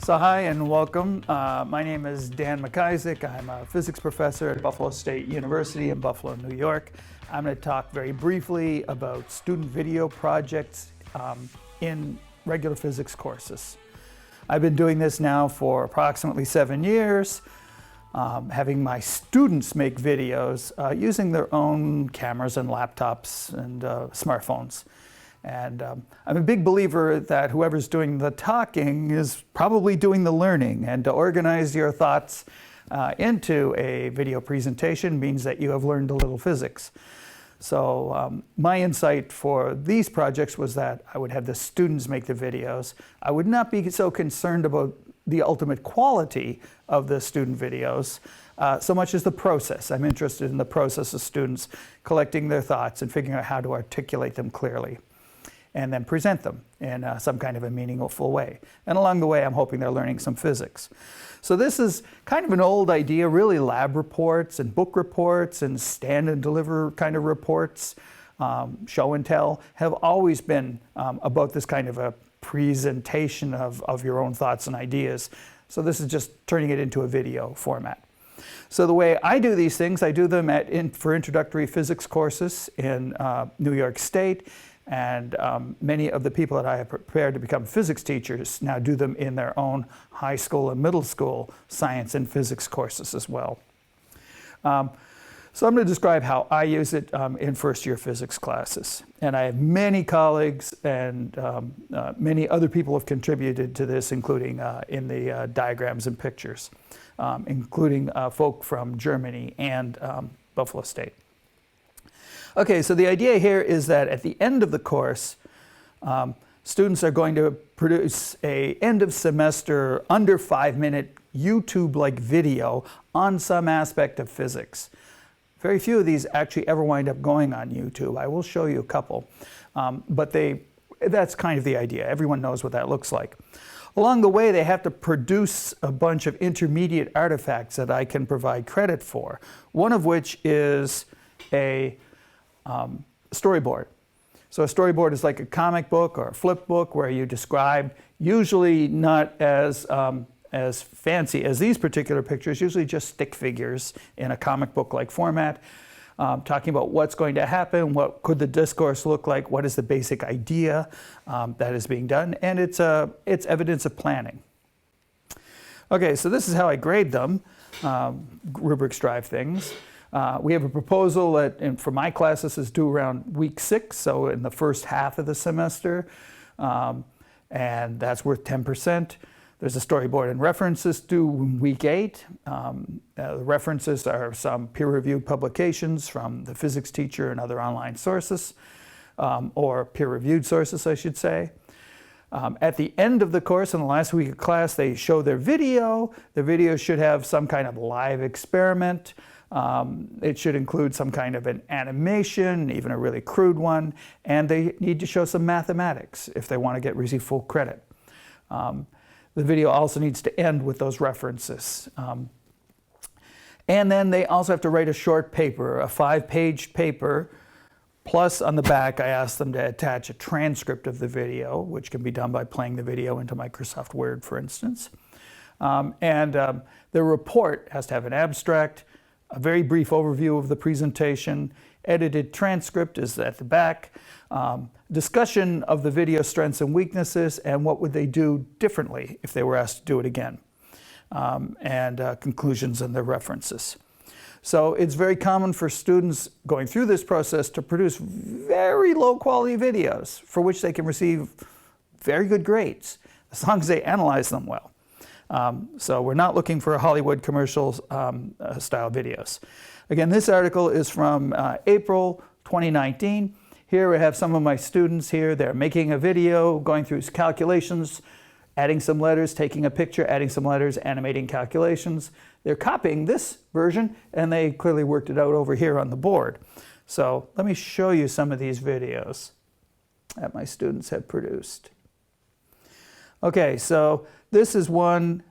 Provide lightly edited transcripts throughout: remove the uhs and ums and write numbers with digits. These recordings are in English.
So hi and welcome. My name is Dan MacIsaac. I'm a physics professor at Buffalo State University in Buffalo, New York. I'm going to talk very briefly about student video projects in regular physics courses. I've been doing this now for approximately 7 years, having my students make videos using their own cameras and laptops and smartphones. And I'm a big believer that whoever's doing the talking is probably doing the learning, and to organize your thoughts into a video presentation means that you have learned a little physics. So my insight for these projects was that I would have the students make the videos. I would not be so concerned about the ultimate quality of the student videos so much as the process. I'm interested in the process of students collecting their thoughts and figuring out how to articulate them clearly, and then present them in some kind of a meaningful way. And along the way, I'm hoping they're learning some physics. So this is kind of an old idea, really. Lab reports and book reports and stand and deliver kind of reports, show and tell, have always been about this kind of a presentation of your own thoughts and ideas. So this is just turning it into a video format. So the way I do these things, I do them for introductory physics courses in New York State. And many of the people that I have prepared to become physics teachers now do them in their own high school and middle school science and physics courses as well. So I'm going to describe how I use it in first-year physics classes. And I have many colleagues and many other people have contributed to this, including in the diagrams and pictures, including folk from Germany and Buffalo State. Okay, so the idea here is that at the end of the course, students are going to produce an end of semester under 5-minute YouTube-like video on some aspect of physics. Very few of these actually ever wind up going on YouTube. I will show you a couple, but that's kind of the idea. Everyone knows what that looks like. Along the way, they have to produce a bunch of intermediate artifacts that I can provide credit for, one of which is a storyboard. So a storyboard is like a comic book or a flip book where you describe, usually not as fancy as these particular pictures, usually just stick figures in a comic book-like format, talking about what's going to happen, what could the discourse look like, what is the basic idea that is being done, and it's evidence of planning. Okay, so this is how I grade them, rubrics drive things. We have a proposal that, for my class, this is due around week 6, so in the first half of the semester, and that's worth 10%. There's a storyboard and references due in week 8. The references are some peer-reviewed publications from the physics teacher and other online sources, or peer-reviewed sources, I should say. At the end of the course, in the last week of class, they show their video. The video should have some kind of live experiment. It should include some kind of an animation, even a really crude one, and they need to show some mathematics if they want to receive full credit. The video also needs to end with those references. And then they also have to write a short paper, a 5-page paper, plus on the back I asked them to attach a transcript of the video, which can be done by playing the video into Microsoft Word, for instance. The report has to have an abstract, a very brief overview of the presentation, edited transcript is at the back, discussion of the video strengths and weaknesses, and what would they do differently if they were asked to do it again, and conclusions and their references. So it's very common for students going through this process to produce very low quality videos for which they can receive very good grades, as long as they analyze them well. So we're not looking for Hollywood commercial style videos. Again, this article is from April 2019. Here we have some of my students here. They're making a video, going through calculations, adding some letters, taking a picture, adding some letters, animating calculations. They're copying this version, and they clearly worked it out over here on the board. So let me show you some of these videos that my students have produced. Okay, so this is one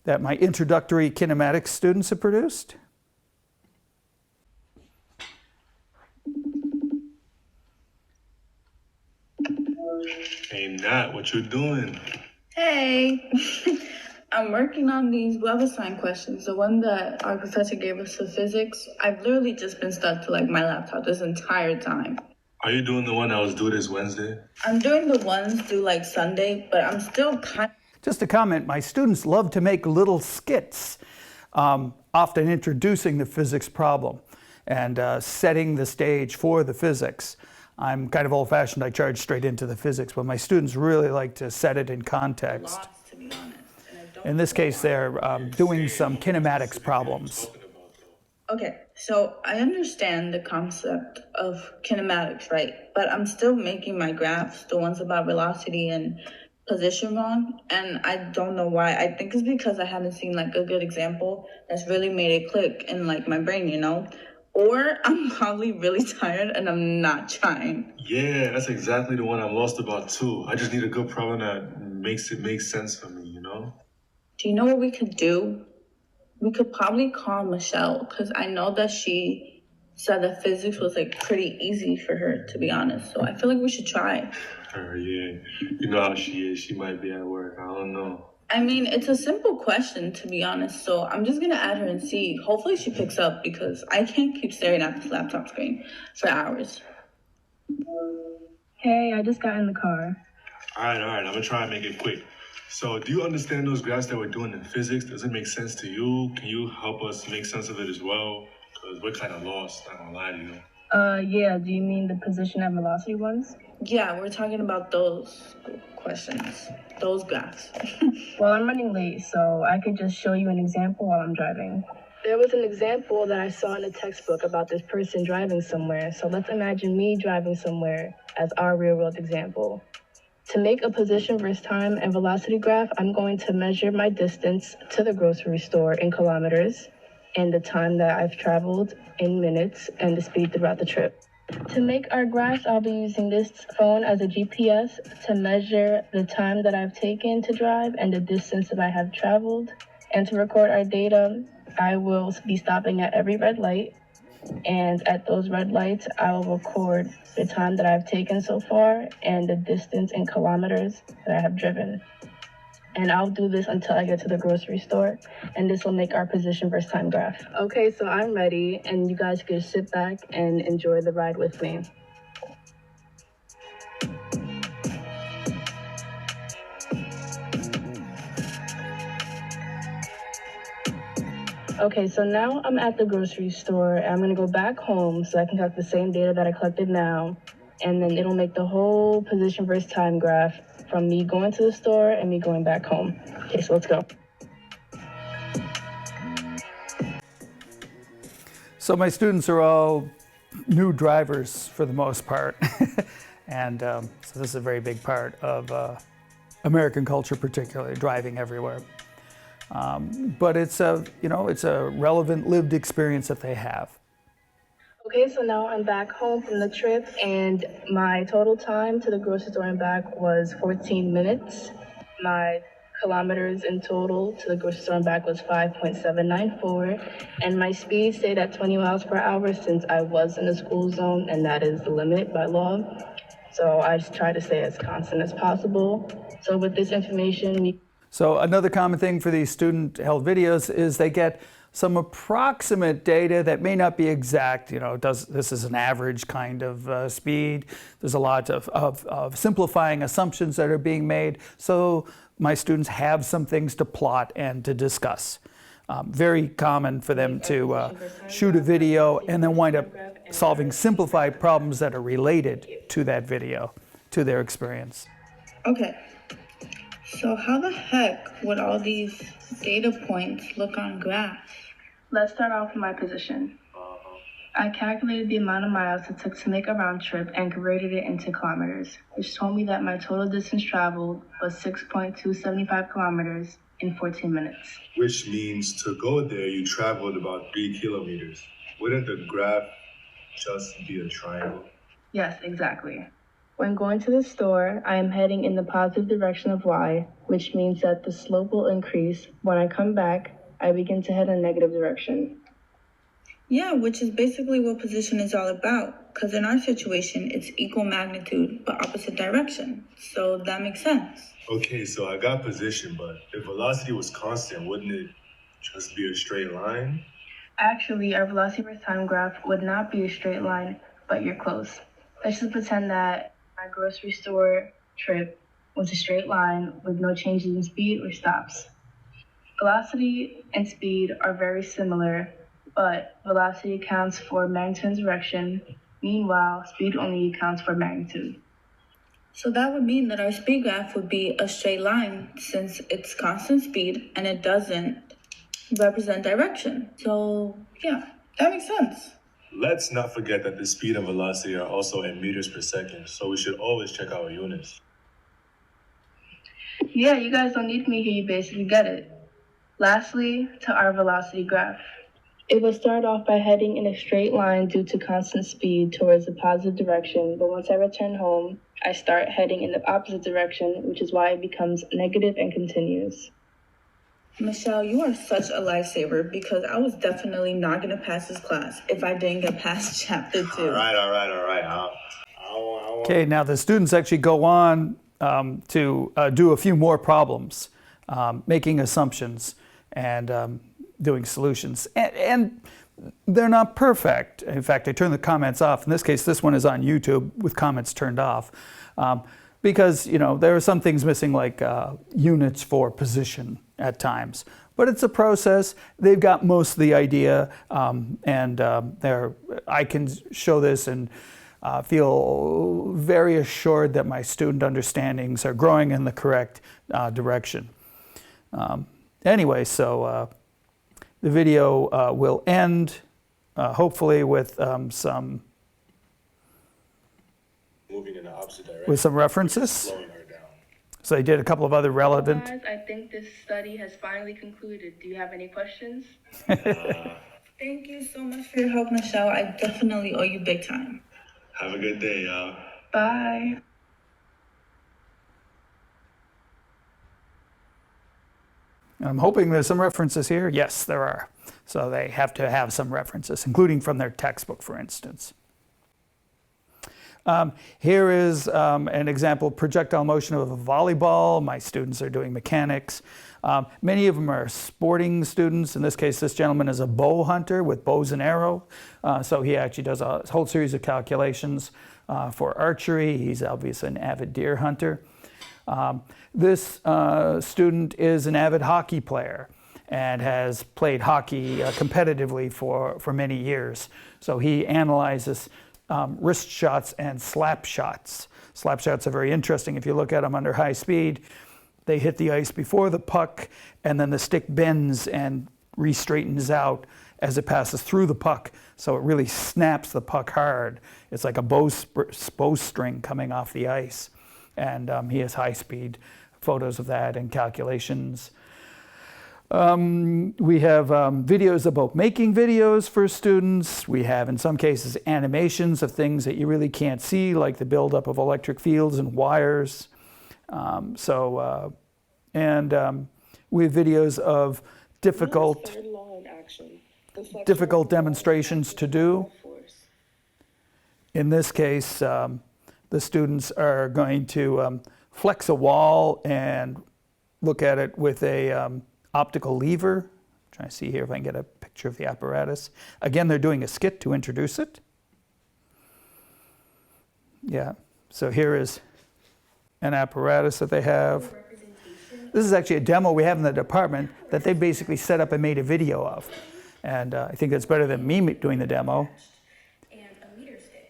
that my introductory kinematics students have produced. Hey Nat, what you doing? Hey, I'm working on these web assigned questions. The one that our professor gave us for physics, I've literally just been stuck to like my laptop this entire time. Are you doing the one that was due this Wednesday? I'm doing the ones due like Sunday, but I'm still Just a comment, my students love to make little skits, often introducing the physics problem and setting the stage for the physics. I'm kind of old-fashioned, I charge straight into the physics, but my students really like to set it in context. lost, to be honest. In this case, they're doing some kinematics problems. Okay, so I understand the concept of kinematics, right? But I'm still making my graphs, the ones about velocity and position wrong. And I don't know why. I think it's because I haven't seen like a good example that's really made it click in like my brain, you know? Or I'm probably really tired and I'm not trying. Yeah, that's exactly the one I'm lost about too. I just need a good problem that makes it make sense for me, you know? Do you know what we could do? We could probably call Michelle because I know that she said that physics was like pretty easy for her, to be honest. So I feel like we should try. Yeah. You know how she is. She might be at work. I don't know. I mean, it's a simple question, to be honest. So I'm just gonna add her and see. Hopefully she picks up because I can't keep staring at this laptop screen for hours. Hey, I just got in the car. All right. I'm gonna try and make it quick. So, do you understand those graphs that we're doing in physics? Does it make sense to you? Can you help us make sense of it as well? Because we're kind of lost, not gonna lie to you. Yeah, do you mean the position and velocity ones? Yeah, we're talking about those questions, those graphs. Well, I'm running late, so I could just show you an example while I'm driving. There was an example that I saw in a textbook about this person driving somewhere, so let's imagine me driving somewhere as our real-world example. To make a position versus time and velocity graph, I'm going to measure my distance to the grocery store in kilometers and the time that I've traveled in minutes and the speed throughout the trip. To make our graphs, I'll be using this phone as a GPS to measure the time that I've taken to drive and the distance that I have traveled. And to record our data, I will be stopping at every red light. And at those red lights, I will record the time that I've taken so far and the distance in kilometers that I have driven. And I'll do this until I get to the grocery store, and this will make our position versus time graph. Okay, so I'm ready, and you guys can sit back and enjoy the ride with me. Okay, so now I'm at the grocery store. I'm gonna go back home so I can collect the same data that I collected now, and then it'll make the whole position versus time graph from me going to the store and me going back home. Okay, so let's go. So my students are all new drivers for the most part. And so this is a very big part of American culture, particularly driving everywhere. But it's it's a relevant lived experience that they have. Okay, so now I'm back home from the trip, and my total time to the grocery store and back was 14 minutes. My kilometers in total to the grocery store and back was 5.794, and my speed stayed at 20 miles per hour since I was in the school zone, and that is the limit by law. So I just try to stay as constant as possible. So with this information, So another common thing for these student-held videos is they get some approximate data that may not be exact. This is an average kind of speed. There's a lot of simplifying assumptions that are being made. So my students have some things to plot and to discuss. Very common for them to shoot a video and then wind up solving simplified problems that are related to that video, to their experience. Okay. So how the heck would all these data points look on graphs? let's start off with my position. I calculated the amount of miles it took to make a round trip and converted it into kilometers, which told me that my total distance traveled was 6.275 kilometers in 14 minutes. Which means to go there, you traveled about 3 kilometers. Wouldn't the graph just be a triangle? Yes, exactly. When going to the store, I am heading in the positive direction of y, which means that the slope will increase. When I come back, I begin to head in a negative direction. Yeah, which is basically what position is all about. Because in our situation, it's equal magnitude but opposite direction. So that makes sense. Okay, so I got position, but if velocity was constant, wouldn't it just be a straight line? Actually, our velocity over time graph would not be a straight line, but you're close. Let's just pretend that our grocery store trip was a straight line with no changes in speed or stops. Velocity and speed are very similar, but velocity accounts for magnitude and direction. Meanwhile, speed only accounts for magnitude. So that would mean that our speed graph would be a straight line since it's constant speed and it doesn't represent direction. So yeah, that makes sense. Let's not forget that the speed and velocity are also in meters per second, so we should always check our units. Yeah, you guys don't need me here, you basically get it. Lastly, to our velocity graph. It would start off by heading in a straight line due to constant speed towards the positive direction, but once I return home, I start heading in the opposite direction, which is why it becomes negative and continues. Michelle, you are such a lifesaver because I was definitely not going to pass this class if I didn't get past chapter 2. All right. Okay, now the students actually go on to do a few more problems, making assumptions and doing solutions. And they're not perfect. In fact, I turned the comments off. In this case, this one is on YouTube with comments turned off. Because, you know, there are some things missing like units for position at times. But it's a process. They've got most of the idea, and I can show this and feel very assured that my student understandings are growing in the correct direction. Anyway, so the video will end hopefully with some Moving in the opposite direction. with some references. Slowing her down. So I did a couple of other relevant. Guys, I think this study has finally concluded. Do you have any questions? Thank you so much for your help, Michelle. I definitely owe you big time. Have a good day, y'all. Bye. I'm hoping there's some references here. Yes, there are. So they have to have some references, including from their textbook, for instance. Here is an example of projectile motion of a volleyball. My students are doing mechanics. Many of them are sporting students. In this case, this gentleman is a bow hunter with bows and arrow. So he actually does a whole series of calculations for archery. He's obviously an avid deer hunter. This student is an avid hockey player and has played hockey competitively for many years. So he analyzes wrist shots and slap shots. Slap shots are very interesting. If you look at them under high speed, they hit the ice before the puck, and then the stick bends and re-straightens out as it passes through the puck. So it really snaps the puck hard. It's like a bowstring coming off the ice. And he has high-speed photos of that and calculations. We have videos about making videos for students. We have, in some cases, animations of things that you really can't see, like the buildup of electric fields and wires. We have videos of difficult demonstrations to do. In this case, the students are going to flex a wall and look at it with a optical lever. I'm trying to see here if I can get a picture of the apparatus. Again, they're doing a skit to introduce it. Yeah, so here is an apparatus that they have. This is actually a demo we have in the department that they basically set up and made a video of. And I think that's better than me doing the demo.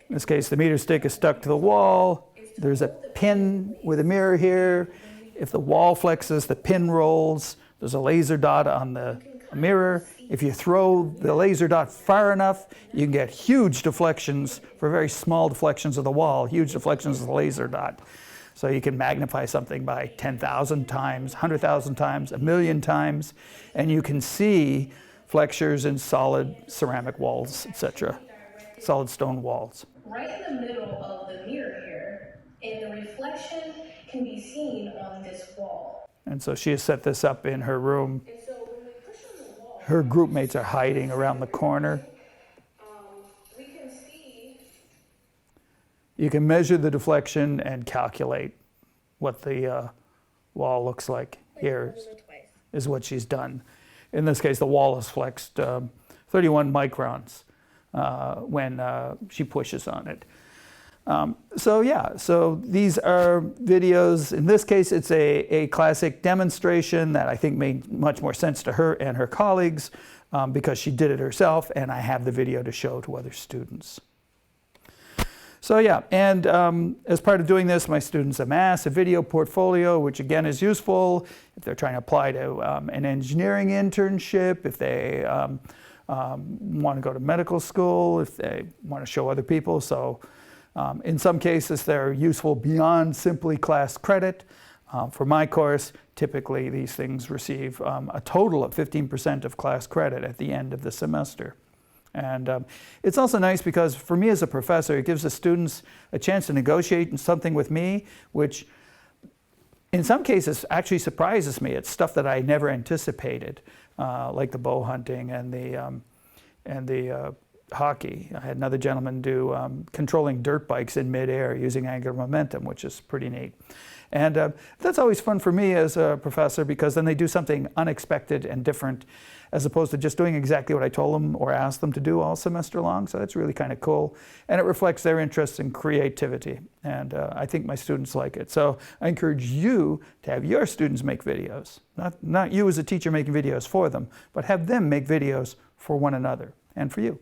In this case, the meter stick is stuck to the wall. There's a pin with a mirror here. If the wall flexes, the pin rolls. There's a laser dot on the mirror. If you throw the laser dot far enough, you can get huge deflections for very small deflections of the wall, huge deflections of the laser dot. So you can magnify something by 10,000 times, 100,000 times, 1,000,000 times, and you can see flexures in solid ceramic walls, etc., solid stone walls. Right in the middle of the mirror here, and the reflection can be seen on this wall. And so she has set this up in her room. And so when we push on the wall, Her group mates are hiding around the corner. You can measure the deflection and calculate what the wall looks like. Here is what she's done. In this case, the wall is flexed 31 microns when she pushes on it. So these are videos. In this case, it's a classic demonstration that I think made much more sense to her and her colleagues because she did it herself, and I have the video to show to other students. So yeah, and as part of doing this, my students amass a video portfolio, which again is useful if they're trying to apply to an engineering internship, if they want to go to medical school, if they want to show other people. So in some cases, they're useful beyond simply class credit. For my course, typically these things receive a total of 15% of class credit at the end of the semester. And it's also nice because for me as a professor, it gives the students a chance to negotiate something with me, which in some cases actually surprises me. It's stuff that I never anticipated, like the bow hunting and the hockey. I had another gentleman do controlling dirt bikes in midair using angular momentum, which is pretty neat. And that's always fun for me as a professor because then they do something unexpected and different as opposed to just doing exactly what I told them or asked them to do all semester long. So that's really kind of cool. And it reflects their interest in creativity. And I think my students like it. So I encourage you to have your students make videos. Not you as a teacher making videos for them, but have them make videos for one another and for you.